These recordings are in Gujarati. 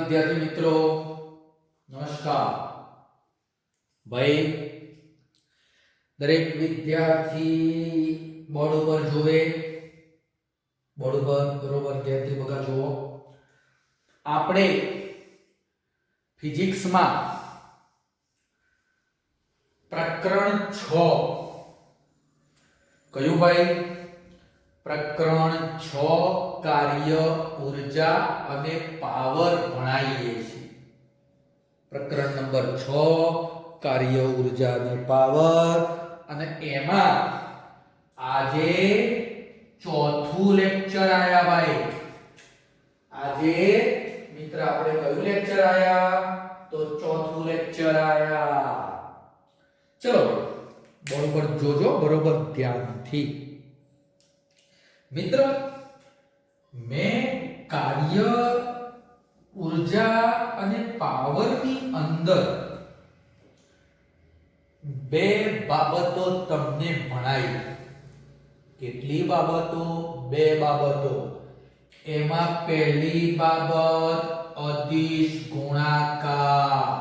વિદ્યાર્થી મિત્રો, નમસ્કાર. ભાઈ, દરેક વિદ્યાર્થી બોર્ડ ઉપર જોવે. બોર્ડ ઉપર બરોબર ધ્યાનથી બગા જુઓ. આપણે ફિઝિક્સમાં પ્રકરણ 6 કયું ભાઈ? પ્રકરણ 6 કાર્ય, ઊર્જા અને પાવર ભણાવીએ છીએ. પ્રકરણ નંબર 6 કાર્ય, ઊર્જા અને પાવર. અને એમાં આજે ચોથું લેક્ચર આયા ભાઈ. આજે મિત્ર આપણે કયું લેક્ચર આયા? તો ચોથું લેક્ચર આયા. ચલો બોર્ડ પર જોજો બરોબર ધ્યાનથી. મિત્ર, મેં કાર્ય, ઊર્જા અને પાવરની અંદર બે બાબતો તમને ભણાવી. કેટલી બાબતો? બે બાબતો. એમાં પહેલી બાબત અદિશ ગુણાકાર.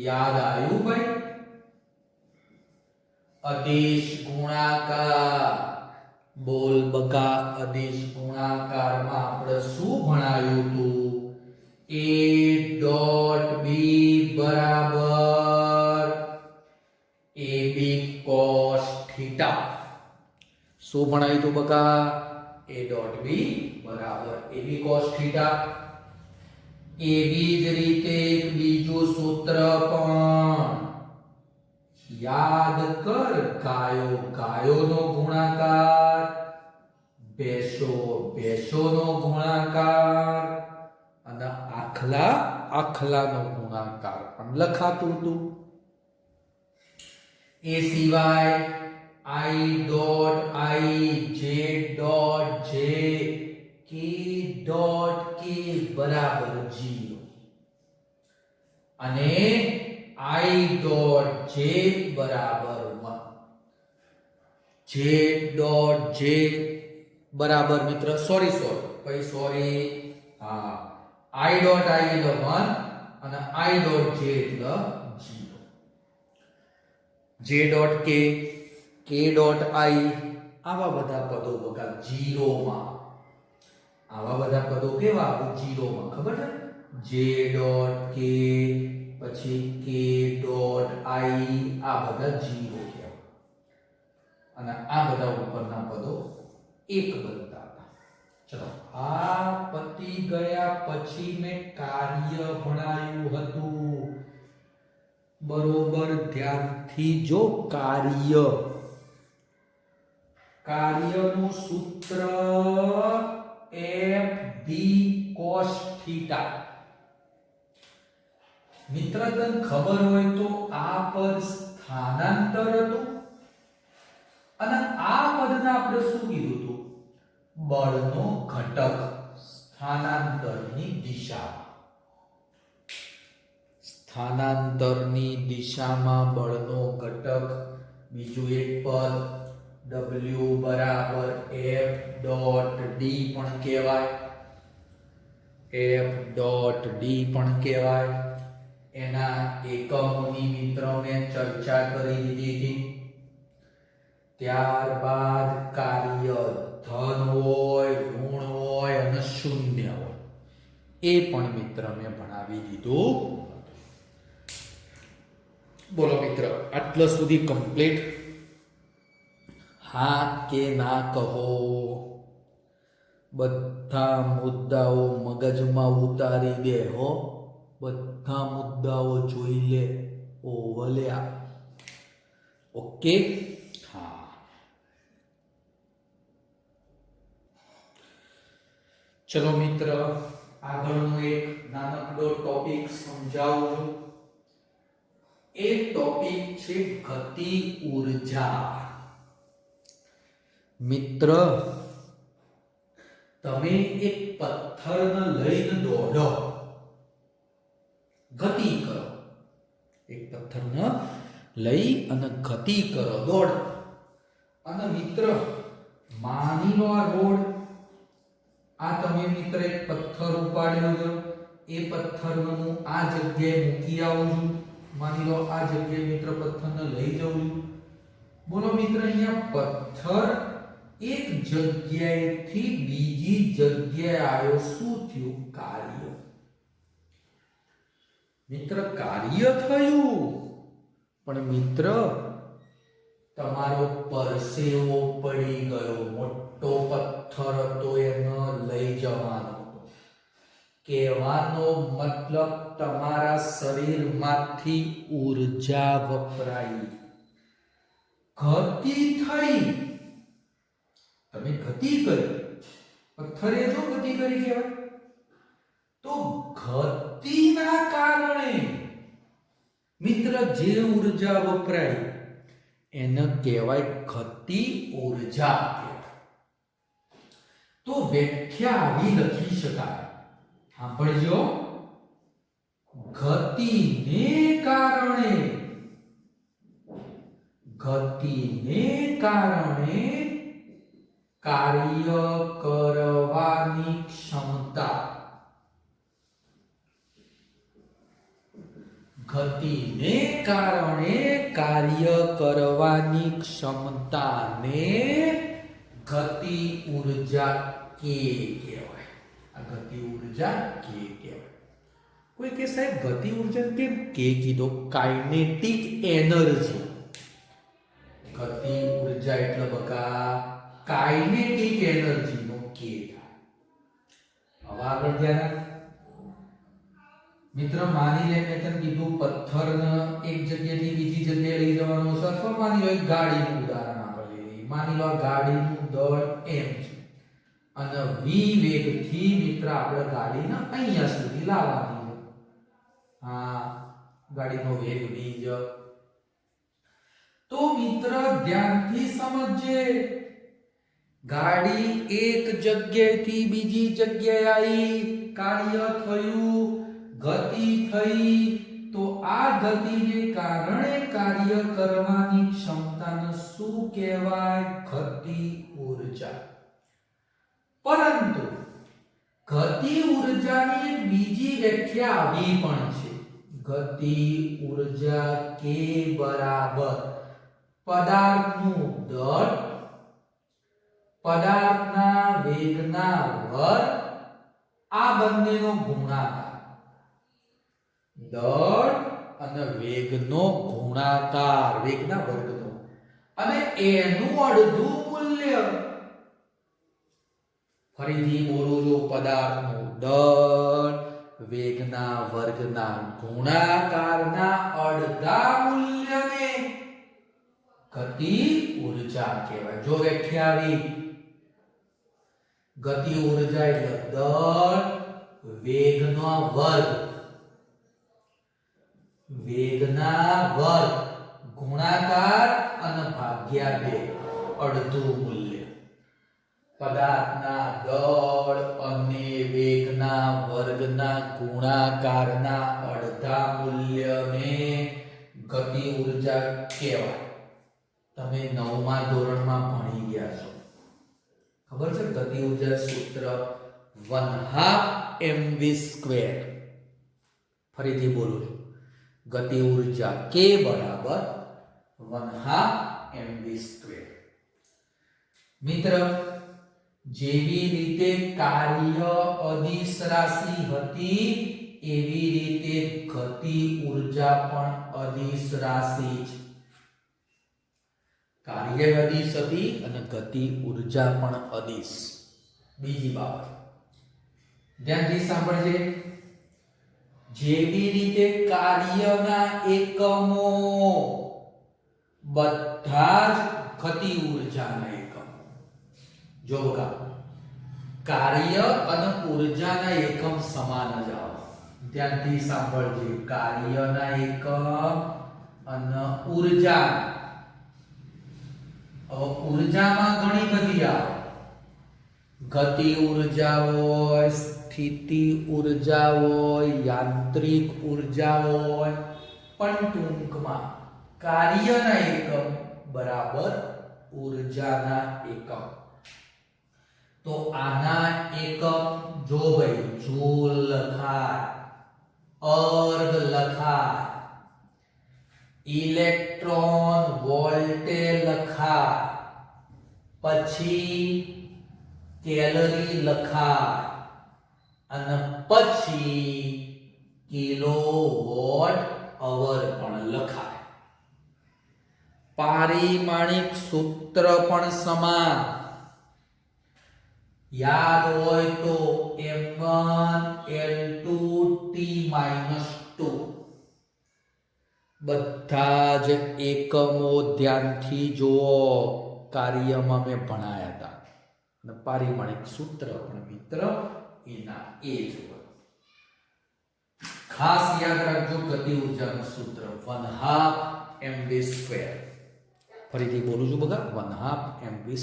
યાદ આવ્યું ભાઈ? અદિશ ગુણાકાર. બોલ બકા, અદિશ ગુણાકારમાં આપણે શું ભણાવ્યું હતું? a ડોટ b બરાબર ab cos થીટા. શું ભણાવ્યું હતું બકા? a ડોટ b બરાબર ab cos થીટા. એવી જ રીતે એક બીજું સૂત્ર પણ યાદ કર. ગાયો ગાયોનો ગુણાકાર, ભેંસો ભેંસોનો ગુણાકાર અને આખલા આખલાનો ગુણાકાર પણ લખાતું હતું. એ સિવાય i dot i, j dot j, k dot k બરાબર 0 અને i ડોટ j બરાબર 1. j ડોટ j બરાબર મિત્ર સોરી હા, i ડોટ i એટલે 1 અને i ડોટ j એટલે 0. j dot k, k dot i, આવા બધા પદો બકા 0 માં. આવા બધા પદો કેવા? 0 માં. ખબર છે? j ડોટ k પછી k ડોટ i, આ બધા 0 કહેવાય. અને આ બધા ઉપરના પદો 1 બનતા હતા. ચલો, આ પતી ગયા પછી મેં કાર્ય ભણાવ્યું હતું. બરોબર ધ્યાનથી જો. કાર્યનું સૂત્ર f b cos થીટા. મિત્ર, તને ખબર હોય તો આ પદ સ્થાનાંતર હતું અને આ પદને આપણે શું કીધું હતું? બળનો ઘટક. સ્થાનાંતરની દિશા. સ્થાનાંતરની દિશામાં બળનો ઘટક. બીજું એક પદ w બરાબર f ડોટ d પણ કહેવાય. f ડોટ d પણ કહેવાય. એના એકમોની મિત્ર મેં ચર્ચા કરી દીધી હતી. ત્યારબાદ કાર્ય ધન હોય, ઋણ હોય અને શૂન્ય હોય એ પણ મિત્ર મેં ભણાવી દીધું. બોલો મિત્ર, આટલા સુધી કમ્પ્લીટ? હા કે ના કહો. બધા મુદ્દાઓ મગજમાં ઉતારી દે હો. બધા મુદ્દાઓ જોઈ લે. ઓવલ્યા. ઓકે? હા, ચલો મિત્ર, આગળનો એક નાનકડો ટોપિક સમજાવું છું. એ ટોપિક છે ગતિ ઊર્જા. મિત્ર, તમે એક પથ્થરને લઈને દોડો, ગતિ કરો. એક પથ્થરને લઈ અને ગતિ કરો, દોડ. અને મિત્ર, માની લો આ રોડ, આ તમે મિત્ર એક પથ્થર ઉપાડ્યો છો, એ પથ્થરને હું આ જગ્યાએ મૂકી આવું છું. માની લો આ જગ્યાએ મિત્ર પથ્થરને લઈ જાઉં છું. બોલો મિત્ર, અહીંયા પથ્થર એક જગ્યાએથી બીજી જગ્યાએ આવ્યો. શું થયું? કાર્ય. મિત્ર, કાર્ય થયું, પણ મિત્ર તમારો પરસેવો પડી ગયો. મોટો પથ્થર હતો, એનો લઈ જવાનો હતો. કહેવાનો મતલબ તમારા શરીરમાંથી ઊર્જા વપરાઈ, ગતિ થઈ. તમે ગતિ કરી, પથ્થરે જો ગતિ કરી કહેવાય. તો ગતિના કારણે મિત્ર જે ઊર્જા વપરાય એને કહેવાય ગતિ ઊર્જા. તો વ્યાખ્યા આવી લખી શકાય. સાંભળજો, ગતિને કારણે કાર્ય કરવાની ક્ષમતા. ગતિને કારણે કાર્ય કરવાની ક્ષમતાને ગતિ ઊર્જા કે કહેવાય. આ ગતિ ઊર્જા કે કહેવાય. કોઈ કે સાહેબ ગતિ ઊર્જા કેમ કે કીધો? Kinetic energy. ગતિ ઊર્જા એટલે બકા કાઇનેટિક એનર્જી નો કે થાય. હવે આગળ ધ્યાન આપ. મિત્ર, માની લે મેં તને કીધું પથ્થરને એક જગ્યાએથી બીજી જગ્યાએ લઈ જવાનું છે, અથવા માની લો એક ગાડીનું ઉદાહરણ આપણે લઈએ. માની લો આ ગાડીનું દળ m છે અને v વેગથી મિત્ર આપણે ગાડીને અહીંયા સુધી લાવવાની છે. હા, ગાડીનો વેગ v છે. તો મિત્ર ધ્યાનથી સમજજે, ગાડી એક જગ્યાએથી બીજી જગ્યાએ આવી, કાર્ય થયું, ગતિ થઈ. તો આ ગતિને કારણે કાર્ય કરવાની ક્ષમતાને શું કહેવાય? ગતિ ઊર્જા. પરંતુ ગતિ ઊર્જાની એક બીજી વ્યાખ્યા આવી પણ છે. ગતિ ઊર્જા કે બરાબર પદાર્થનું દળ પદાર્થના વેગના વર્ગ આ બંનેનો ગુણાકાર. દળ અને વેગનો ગુણાકાર, વેગના વર્ગનો, અને એનું અડધું મૂલ્ય. ફરીથી બોલું છું, પદાર્થનું દળ વેગના વર્ગના ગુણાકારના અડધા મૂલ્યને ગતિ ઊર્જા કહેવાય. જો વ્યાખ્યા આવી, ગતિ ઊર્જા એટલે દળ વેગનો વર્ગ, વેગના વર્ગ ગુણાકાર અને ભાગ્યા 2, અડધું મૂલ્ય. પદાર્થના દળ અને વેગના વર્ગના ગુણાકારના અડધા મૂલ્યને ગતિ ઊર્જા કહેવાય. તમે 9મા ધોરણમાં ભણી ગયા છો, ખબર છે? ગતિ ઊર્જા સૂત્ર 1/2 mv². ફરીથી બોલું છું, ગતિ ઊર્જા k બરાબર 1/2 mv². મિત્ર, જેવી રીતે કાર્ય અદિશ રાશિ હતી એવી રીતે ગતિ ઊર્જા પણ અદિશ રાશિ છે. કાર્ય અદિશ હતી અને ગતિ ઊર્જા પણ અદિશ. બીજી બાબત ધ્યાનથી સાંભળજે. જેવી રીતે કાર્યના એકમો બધા જ ગતિ ઊર્જાના એકમ. જો બકા, કાર્ય અને ઊર્જાના એકમ સમાન જ આવે. ધ્યાનથી સાંભળજે, કાર્યના એકમ અને ઊર્જા. ઊર્જામાં ઘણી બધી આવે. ગતિ ઊર્જા હોય, સ્થિતિ ઊર્જા હોય, યાંત્રિક ઊર્જા હોય, પણ ટૂંકમાં કાર્યના એકમ બરાબર ઊર્જાના એકમ. તો આના એકમ જો ભાઈ જૂલ લખાય, अर्ग लखाय, इलेक्ट्रॉन वोल्टे लखाय, પછી કેલરી લખાય અને પછી કિલોવોટ અવર પણ લખાય. પારિમાણિક સૂત્ર પણ સમાન. याद होय तो m1 l2 t-2 બધા જ એકમો ધ્યાનથી જુઓ. કાર્યમાં મેં ભણાયા હતા અને પારિમાણિક સૂત્ર પણ મિત્ર એના એ જ હોય. ખાસ યાદ રાખજો ગતિ ઊર્જાનું સૂત્ર 1/2 mv². ફરીથી બોલું છું બગા 1/2 mv².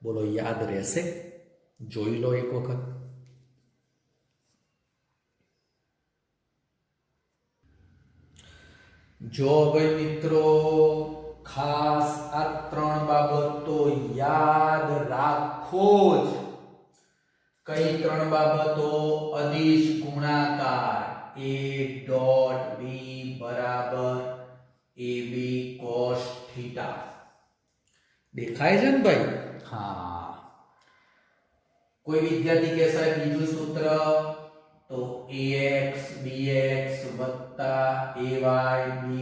બોલો યાદ રહેશે? જોઈ લો એક વખત. જો ભાઈ મિત્રો ખાસ આ ત્રણ બાબતો યાદ રાખો જ. કઈ ત્રણ બાબતો? અદિશ ગુણાકાર a ડોટ b બરાબર ab cos θ. દેખાય છે ને ભાઈ? હા. કોઈ વિદ્યાર્થી કહેશે બીજું સૂત્ર તો ax bx વત્તા ay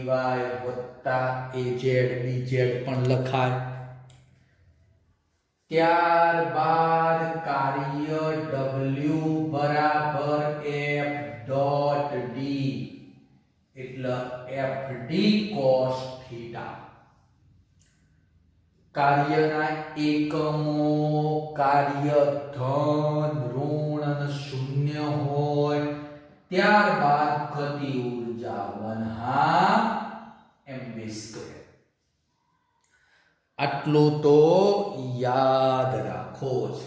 by વત્તા az bz પણ લખાય. ત્યારબાદ કાર્ય w બરાબર f ડોટ d એટલે fd cos θ. કાર્યના એકમો કાર્ય ધન ઋણ અને શૂન્ય હોય. ત્યારબાદ ગતિ ઊર્જા 1/2 mv². આટલું તો યાદ રાખો જ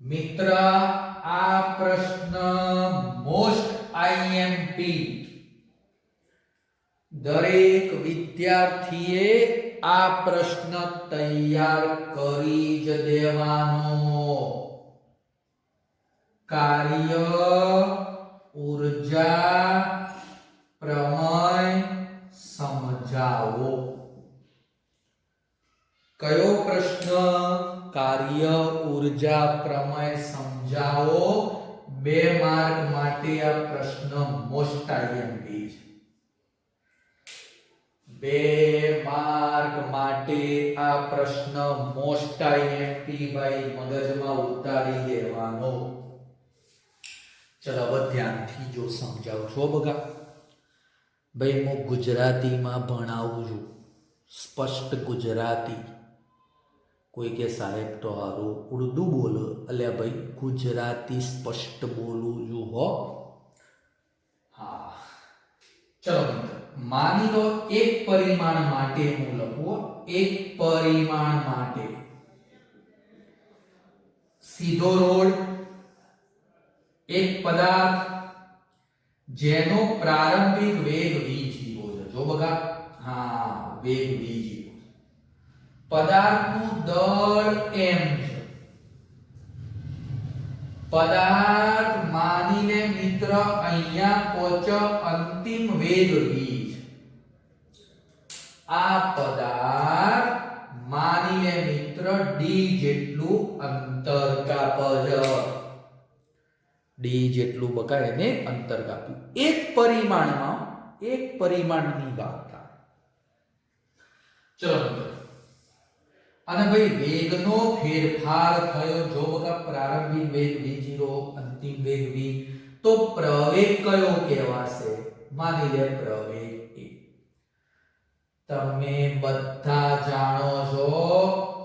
મિત્ર. આ પ્રશ્ન મોસ્ટ IMP દરેક વિદ્યાર્થીએ આ પ્રશ્ન તૈયાર કરી જ દેવાનો. કાર્ય ઊર્જા પ્રમેય સમજાવો. કયો પ્રશ્ન? કાર્ય ઊર્જા પ્રમેય સમજાવો. 2 માર્ક માટે આ પ્રશ્ન મોસ્ટ IMP છે. 2 માર્ક માટે આ પ્રશ્ન મોસ્ટ IMP ભાઈ મગજમાં ઉતારી દેવાનો. ચલો હવે ધ્યાનથી જો સમજાવું છો બગા. ભાઈ હું ગુજરાતીમાં ભણાવું છું, સ્પષ્ટ ગુજરાતી. કોઈ કે સાહેબ તો હારું ઉર્દુ બોલો. અલ્યા ભાઈ ગુજરાતી સ્પષ્ટ બોલું છું હો. હા ચલો મિત્રો માની લો એક પરિમાણ માટે હું લખું. એક પરિમાણ માટે સીધો રોડ, એક પદાર્થ જેનો પ્રારંભિક વેગ v0 છે. જો બગા હા વેગ v0. પદાર્થનું દળ m છે. પદાર્થ માની લે મિત્ર અહીંયા પહોંચ અંતિમ વેગ v છે. આ પદાર્થ માની લે મિત્ર d જેટલું અંતર કાપે. d જેટલું બકાય એને અંતર કાપ્યું. એક પરિમાણની વાત થાય. ચલો મિત્રો અને ભાઈ વેગનો ફેરફાર થયો. જો બકા પ્રારંભિક વેગ v0 અંતિમ વેગ v, તો પ્રવેગ કયો કહેવાશે? માની લે પ્રવેગ a. તમે બધા જાણો છો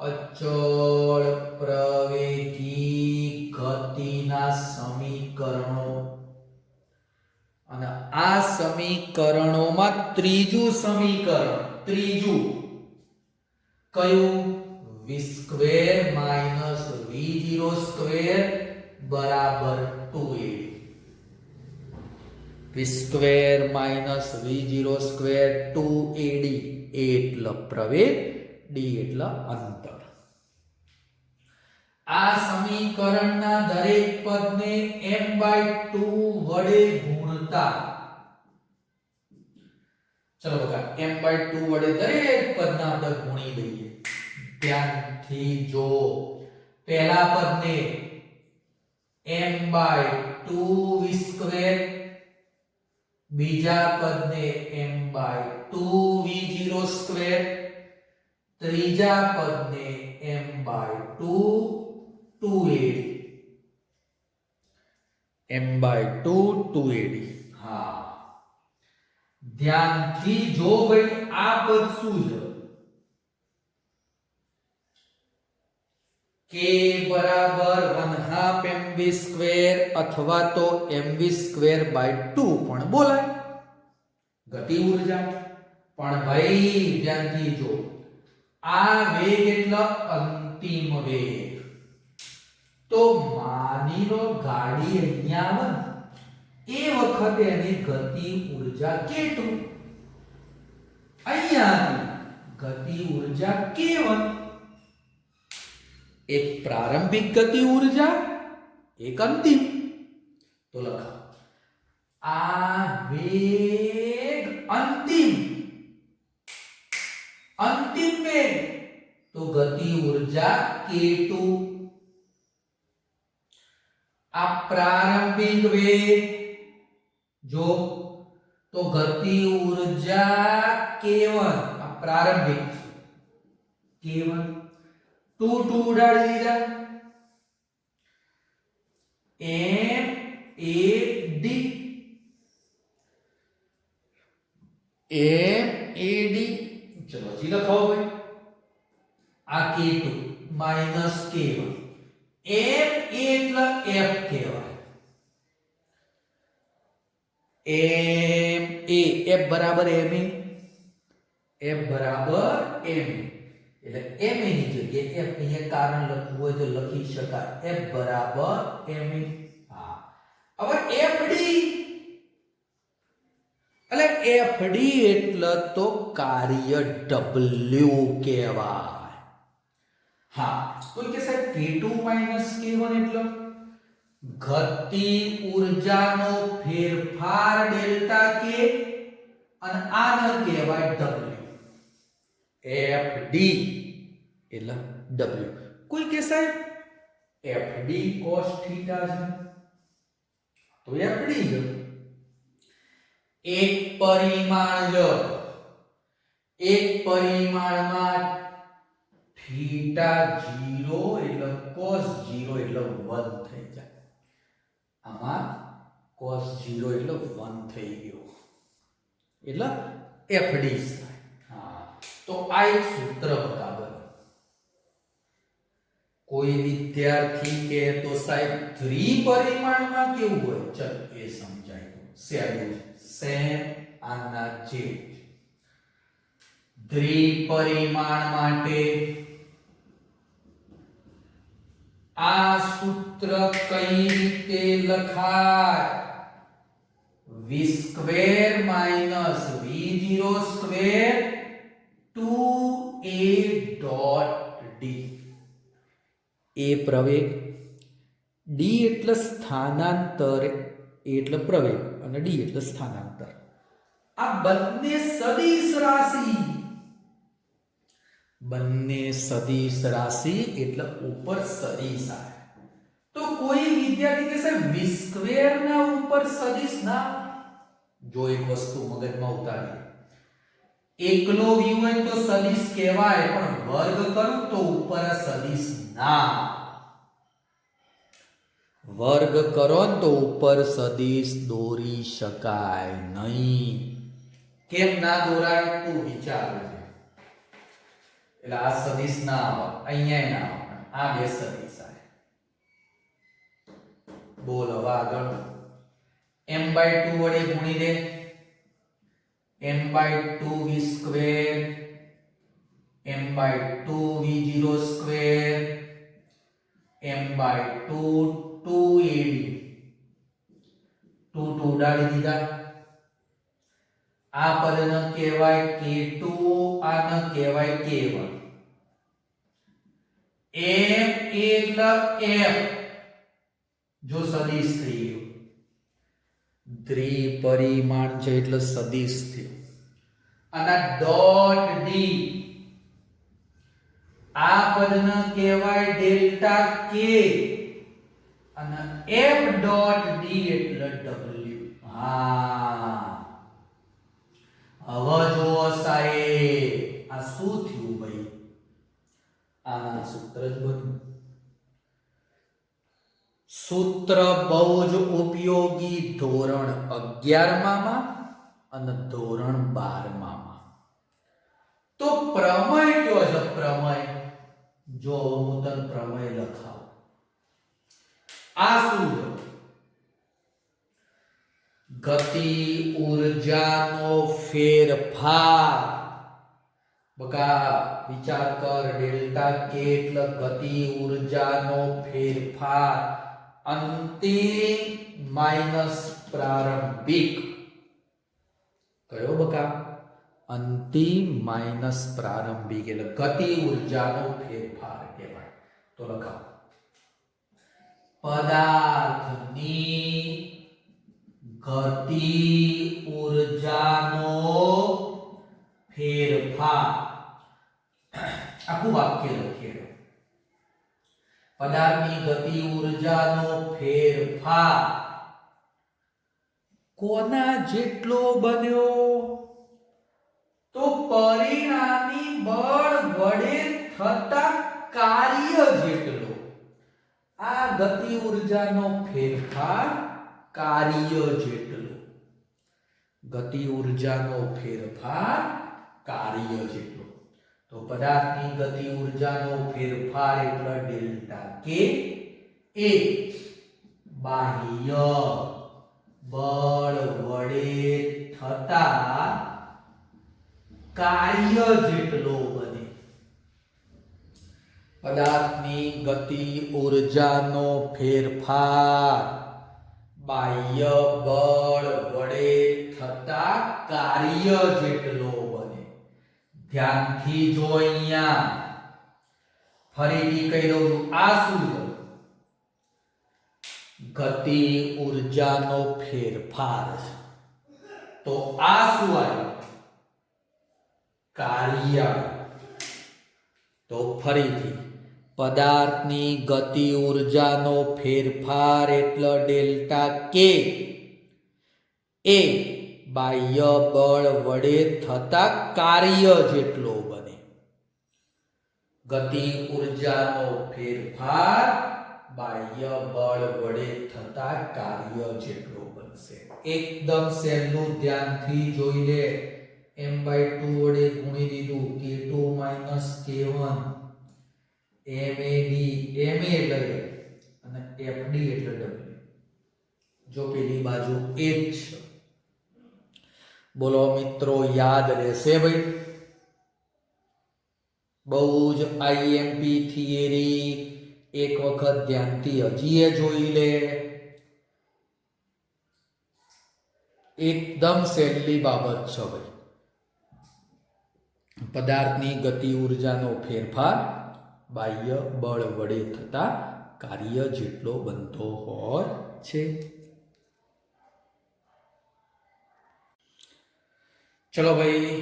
અચળ પ્રવેગી ગતિના સમીકરણો. અને આ સમીકરણોમાં ત્રીજું સમીકરણ કયું? v² v0² બરાબર 2ad. v² v0² 2ad. એટલે પ્રવેગ, d એટલે અંતર. આ સમીકરણના દરેક પદને m/2 વડે ગુણતા, ચલો બકા m/2 વડે દરેક પદના આપણે ગુણી દઈએ. ધ્યાનથી જો પહેલા પદને m/2 v², બીજા પદને m/2 v02, ત્રીજા પદને m/2 2ad, m/2 2ad. હા, ધ્યાનથી જો ભાઈ આ પદ શું છે? k બરાબર 1/2 mv² અથવા તો mv²/2 પણ બોલાય ગતિ ઊર્જા. પણ ભાઈ ધ્યાનથી જો આ વેગ એટલે અંતિમ વેગ. તો માની લો ગાડી અહીંયા આવે એ વખતે એની ગતિ ઊર્જા k2, અહીંયાથી ગતિ ઊર્જા k1. એક પ્રારંભિક ગતિ ઊર્જા, એક અંતિમ. તો લખો આ વેગ અંતિમ વેગ, તો ગતિ ઊર્જા k2. આ પ્રારંભિક વેગ જો, તો ગતિ ઊર્જા k1. આ પ્રારંભિક છે k1. 2 ઉડાડી દીધા. MAD ચલો હજી લખાવો ભાઈ. આ k2 માઈનસ k1. M એટલે F કહેવાય. F બરાબર MA, F બરાબર MA. એટલે MA ની જગ્યાએ F અહીંયા કારણ લખવું હોય તો લખી શકાય. F બરાબર MA. હા, હવે FD એટલે તો કાર્ય W કહેવાય. હા, તો કે સાહેબ k2 k1 એટલે ગતિ ઊર્જાનો ફેરફાર ડેલ્ટા k, અને આને કહેવાય W. FD એટલે W. કોઈ કે સાહેબ FD cos થીટા છે, તો FD છે. એક પરિમાણમાં થીટા 0 એટલે cos 0 એટલે 1 થઈ જાય. આમાં cos 0 એટલે 1 થઈ ગયો એટલે FD થાય. હા, તો આ એક સૂત્ર બરાબર. કોઈ વિદ્યાર્થી કે તો સાહેબ ત્રિપરિમાણમાં કેવું હોય, ચલ એ સમજાય. સહેલું સેમ આના જે ત્રિપરિમાણ માટે આ સૂત્ર કઈ રીતે લખાય? v² - v02 2a.d. a પ્રવેગ, d એટલે સ્થાનાંતર, એટલે પ્રવેગ, અને d એટલે સ્થાનાંતર. આ બંને સદિશ રાશિ એટલે ઉપર સદિશ આવે. તો કોઈ વિદ્યાર્થી કહેશે v² ના ઉપર સદિશ ના. જો એક વસ્તુ મગજમાં ઉતારી, એકલો v હોય તો સદિશ કહેવાય, પણ વર્ગ કરું તો ઉપર સદિશ ના. વર્ગ કરો તો ઉપર સદિશ દોરી શકાય નહીં. કેમ ના દોરાય તું વિચાર. એટલે આ સદિશ ના આવે, અહીંયા ના આવે, આ બે સદિશ આવે. બોલ હવે આગળ. m/2 વડે ગુણી દે. m/2 v², m/2 v02, m/2 2ad. 2 ઉડાડી દીધા. આ પદને કહેવાય k2, આને કહેવાય k1. m એટલે f જો સદિશ થઈ ગયો, દ્વિપરિમાણ છે એટલે સદિશ થયો. અને ડોટ ડી આ પદને કહેવાય ડેલ્ટા કે અને f ડોટ ડી એટલે w. હા હવે જો સાહેબ આ શું થયું ભાઈ, આના સૂત્ર જ બધું. સૂત્ર બહુ જ ઉપયોગી ધોરણ 11 માં અને ધોરણ 12 માં. તો પ્રમેય કયો છે? પ્રમેય જો હું તને પ્રમેય લખાવું, આ શું છે? ગતિ ઊર્જાનો ફેરફાર. બકા વિચાર કર, ડેલ્ટા કે એટલે ગતિ ઊર્જાનો ફેરફાર, અંતિમ માઈનસ પ્રારંભિક. કયો બકા? અંતિમ માઈનસ પ્રારંભિક એટલે ગતિ ઊર્જાનો ફેરફાર કહેવાય. તો લખાવો, પદાર્થની ગતિ ઊર્જાનો ફેરફાર. આખું વાક્ય લખીએ, પદાર્થની ગતિ ઊર્જાનો ફેરફાર કોના જેટલો બન્યો? તો પરિણામી બળ વડે થતા કાર્ય જેટલો. આ ગતિ ઊર્જાનો ફેરફાર કાર્ય જેટલો. ગતિ ઊર્જાનો ફેરફાર કાર્ય જેટલો. તો પદાર્થની ગતિ ઊર્જાનો ફેરફાર એટલે ડેલ્ટા કે એ બાહ્ય બળ વડે થતા કાર્ય જેટલો બને. પદાર્થની ગતિ ઊર્જાનો ફેરફાર બાહ્ય બળ વડે થતા કાર્ય જેટલો બને. ધ્યાનથી જો અહીંયા ફરીથી કહી દઉં છું, આ શું છે? ગતિ ઊર્જાનો ફેરફાર છે. તો આ શું આવ્યું? કાર્ય. તો ફરીથી પદાર્થની ગતિ ઊર્જાનો ફેરફાર એટલે ડેલ્ટા કે એ બાહ્ય બળ વડે થતા કાર્ય જેટલો બને. ગતિ ઊર્જાનો ફેરફાર બાહ્ય બળ વડે થતા કાર્ય જેટલો બનશે. એકદમ સહેલું, ધ્યાનથી જોઈ લે. m/2 વડે ગુણી દીધું, k2 - k1 MAD, MA એટલે અને FD એટલે W. જો પેલી બાજુ એ જ છે. બોલો મિત્રો, યાદ રહેશે ભાઈ? બહુ જ IMP થિયરી એક વખત ધ્યાનથી હજી જોઈ લે. એકદમ સહેલી બાબત છે ભાઈ. પદાર્થની ગતિ ઊર્જાનો ફેરફાર બાહ્ય બળ વડે થતા કાર્ય જેટલો બનતો હોય છે. ચલો ભાઈ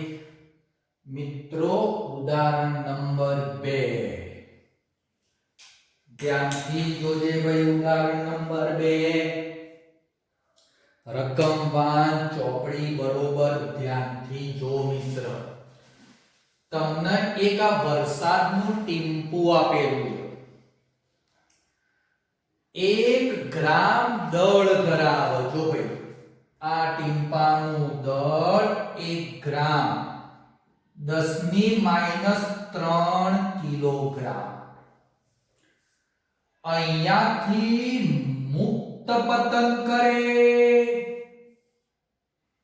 મિત્રો, ઉદાહરણ નંબર 2 ધ્યાનથી જોજે ભાઈ. ઉદાહરણ નંબર 2 રકમ વાંચ, ચોપડી બરોબર ધ્યાનથી જો મિત્ર. તમને એક આ વરસાદનું ટીમ્પુ આપેલું છે. 1 ગ્રામ દળ ધરાવે. જો ભાઈ આ ટીમ્પાનું દળ 1 ગ્રામ 10⁻³ કિલોગ્રામ. અહીંયાથી મુક્ત પતન કરે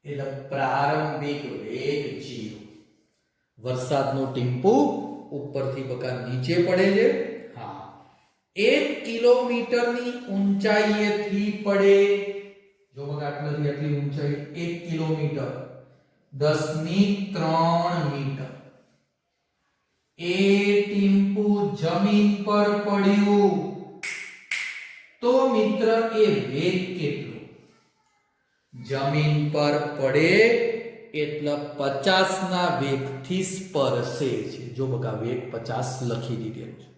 એટલે પ્રારંભિક વેગ 0. વરસાદનું ટીમ્પુ ઉપરથી બકા નીચે પડે છે. હા, 1 કિલોમીટરની ઊંચાઈએથી પડે. જો બકા આટલાથી આટલી ઊંચાઈ 1 કિલોમીટર 10⁻³ મીટર. એ ટીમ્પુ ટીમ્પુ જમીન પર પડ્યું તો મિત્ર એ વેગ કેટલો? જમીન પર પડે એટલે 50 ના વેગથી સ્પર્શે છે. જો બકા વેગ 50 લખી દીધેલું છે.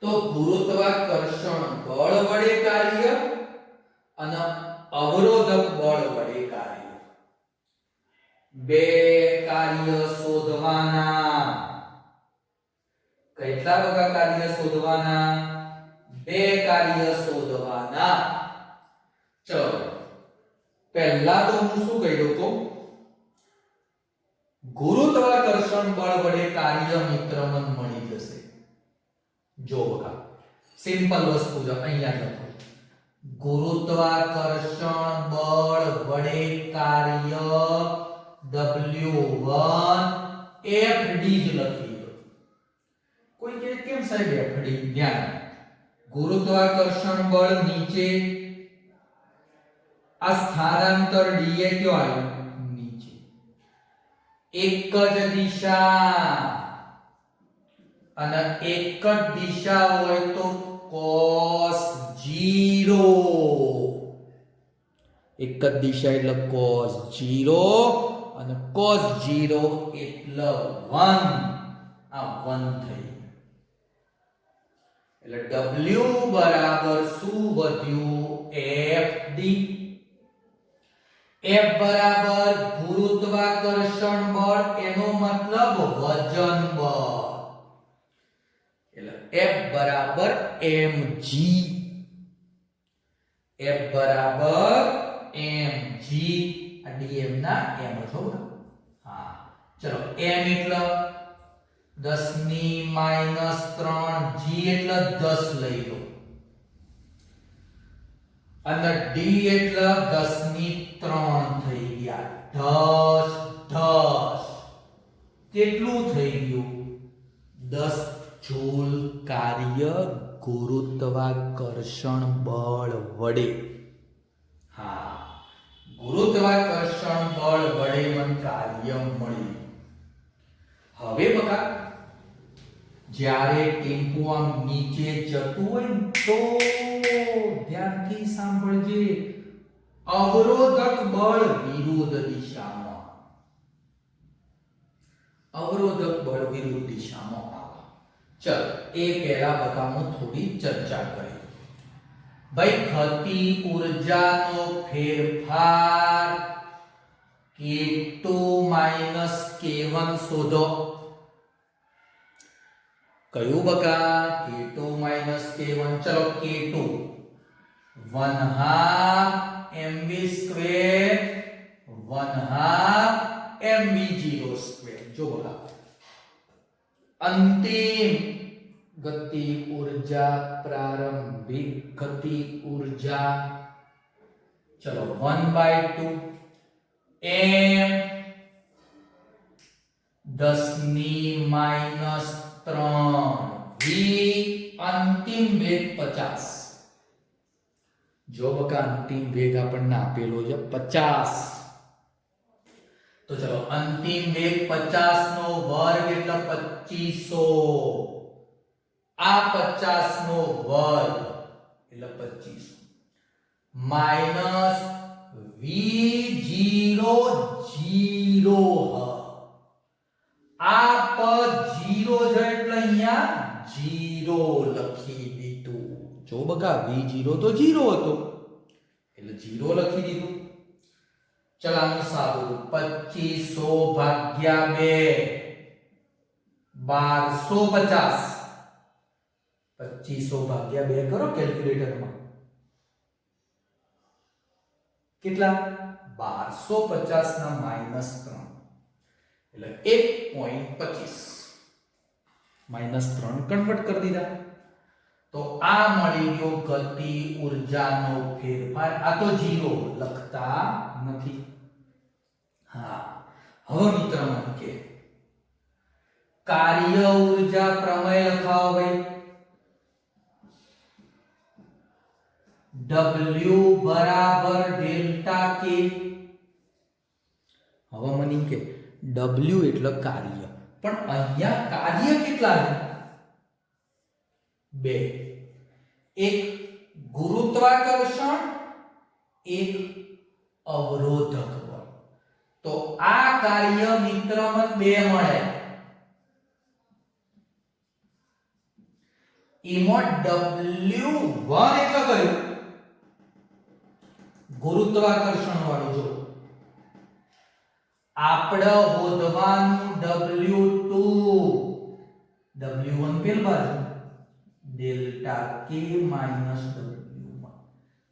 તો ગુરુત્વાકર્ષણ બળ વડે કાર્ય અને અવરોધક બળ વડે કાર્ય, બે કાર્ય શોધવાના. કેટલા બકા કાર્ય શોધવાના? બે કાર્ય શોધવાના. ચલો પહેલા તો હું શું કહ્યું તો ગુરુત્વાકર્ષણ બળ વડે કાર્ય મિત્ર મન મળી જશે. જો બકા સિમ્પલ વસ્તુ છે, અહીંયા લખો ગુરુત્વાકર્ષણ બળ વડે કાર્ય W1 FD જ લખી દો. કોઈ કે કેમ સાહેબ FD? ધ્યાન, ગુરુત્વાકર્ષણ બળ નીચે, આ સ્થાનાંતર dA કયો આવ્યો? નીચે. એક જ દિશા અને એક જ દિશા હોય તો cos 0. એક જ દિશા એટલે cos 0 અને cos 0 એટલે 1. આ 1 થઈ. એટલે W બરાબર શું વધ્યું? FD. F બરાબર ગુરુત્વાકર્ષણ બળ, એનો મતલબ વજન બળ. એટલે F બરાબર mg. F બરાબર mg. આ dm ના m છો. હા ચલો, m એટલે 10 ની -3, g એટલે 10 લઈ લો અને d એટલે 10 ની 3 થઈ ગયા. 10 કેટલું થઈ ગયું? 10 જૂલ કાર્ય ગુરુત્વાકર્ષણ બળ વડે. હા, ગુરુત્વાકર્ષણ બળ વડે મને કાર્ય મળ્યું. હવે બકા જ્યારે ટેમ્પો આમ નીચે જતું હોય ને તો ધ્યાનથી સાંભળજે, અવરોધક બળ વિરુદ્ધ દિશામાં. અવરોધક બળ વિરુદ્ધ દિશામાં આવે. ચલ એ પહેલા બકા હું થોડી ચર્ચા કરી. ભાઈ ગતિ ઊર્જાનો ફેરફાર K2 K1 શોધો. કયું બકા? K2 K1. ચલો K2 1/2 mv², 1/2 mv02. જો બકા અંતિમ ગતિ ઊર્જા, પ્રારંભિક ગતિ ઊર્જા. ચલો 1/2 m 10 ની -3 v, અંતિમ વેગ 50. જો બકા અંતિમ વેગ આપણને આપેલો છે 50. તો ચલો અંતિમ વેગ 50 નો વર્ગ એટલે 2500. આ 50 નો વર્ગ એટલે 2500 માઈનસ v0 0. આ પદ 0 છે એટલે અહીંયા 0 લખી દીધું. જો બકા v0 તો 0 હતો એટલે 0 લખી દીધું. ચલાનું સાદું 2500 ભાગ્યા 2 1250. 2500 ભાગ્યા 2 કરો કેલ્ક્યુલેટરમાં. કેટલા? 1250 ના -3 એટલે 1.25. -3 કન્વર્ટ કરી દીધા. તો આ મળી ગયો ગતિ ઊર્જાનો ફેરફાર. આ તો 0 લખતા નથી. હા, હવે મિત્ર મને કે કાર્ય ઊર્જા પ્રમેય લખાવો ભાઈ. W બરાબર ડેલ્ટા K. હવે મને કે W એટલે કાર્ય, પણ અહીંયા કાર્ય કેટલા છે? બે. એક ગુરુત્વાકર્ષણ, એક અવરોધક બળ. તો આ કાર્ય મિત્ર મને બે મળે. એમાં W1 એટલે કયું? ગુરુત્વાકર્ષણ વાળું. જો આપણે શોધવાનું W2, W1 પેલ બાજુ ડેલ્ટા K માઈનસ W1.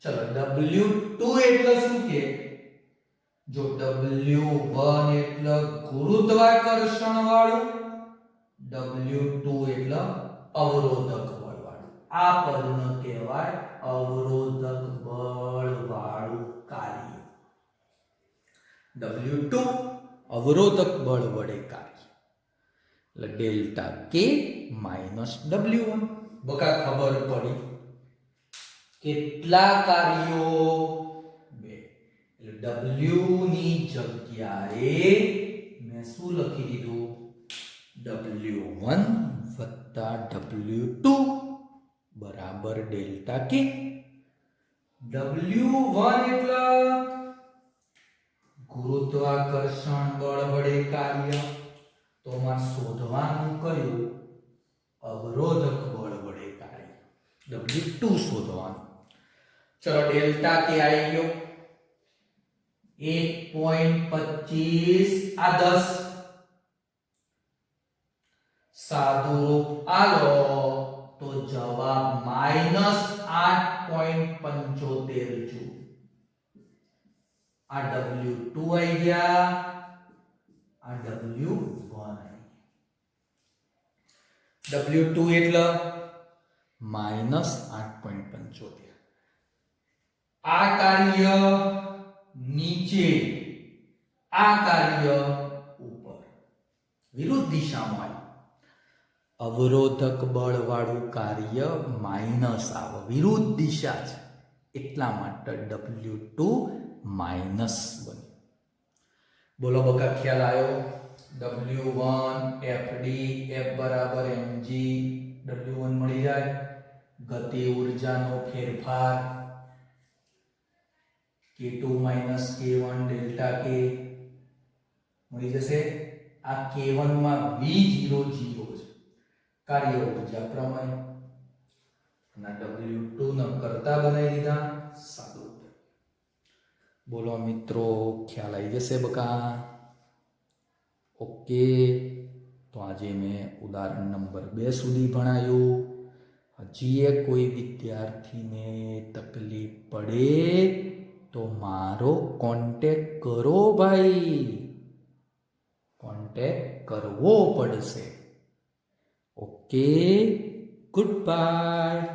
ચલો W2 એટલે શું કે? જો W1 એટલે ગુરુત્વાકર્ષણ વાળું, W2 એટલે અવરોધક બળ વાળું. આ પદને કહેવાય અવરોધક બળ વાળું કાર્ય. W2 અવરોધક બળ વડે કાર્ય એટલે ડેલ્ટા K માઈનસ W1. બકા ખબર પડી કેટલા કાર્યો? બે. એટલે W ની જગ્યાએ મેં શું લખી દીધું? W1 વત્તા W2 બરાબર ડેલ્ટા K. W1 એટલે ગુરુત્વાકર્ષણ બળ વડે કાર્ય. તો માં શોધવાનું કયું? અવરોધક બળ વડે કાર્ય. W2 શોધવાનું. ચલો ડેલ્ટા K આવી ગયો 1.25 આ 10 સાદું રૂપ આલો તો જવાબ -8.75 જો. આ W2 આવી ગયા, આ W1 આવી. W2 એટલે -8.75. આ કાર્ય નીચે, આ કાર્ય ઉપર, વિરુદ્ધ દિશામાં. અવરોધક બળ વાળું કાર્ય માઈનસ આવે, વિરુદ્ધ દિશા છે એટલા માટે W2 માઈનસ બને. બોલો બકા ખ્યાલ આવ્યો? W1 FD F બરાબર mg W1 મળી જાય. ગતિ ઊર્જાનો ફેરફાર K2 minus K1 delta K મળી જશે. આ K1 માં V00 છે કાર્ય ઊર્જા પ્રમેય, અને W2 ન કરતા બનાવી દીધા સાદું. બોલો મિત્રો ખ્યાલ આવી જશે બકા? ઓકે. તો આજે મેં ઉદાહરણ નંબર 2 સુધી ભણાયું. હજી કોઈ વિદ્યાર્થીને તકલીફ પડે તો મારો કોન્ટેક્ટ કરો ભાઈ, કોન્ટેક્ટ કરવો પડશે. Okay, good bye.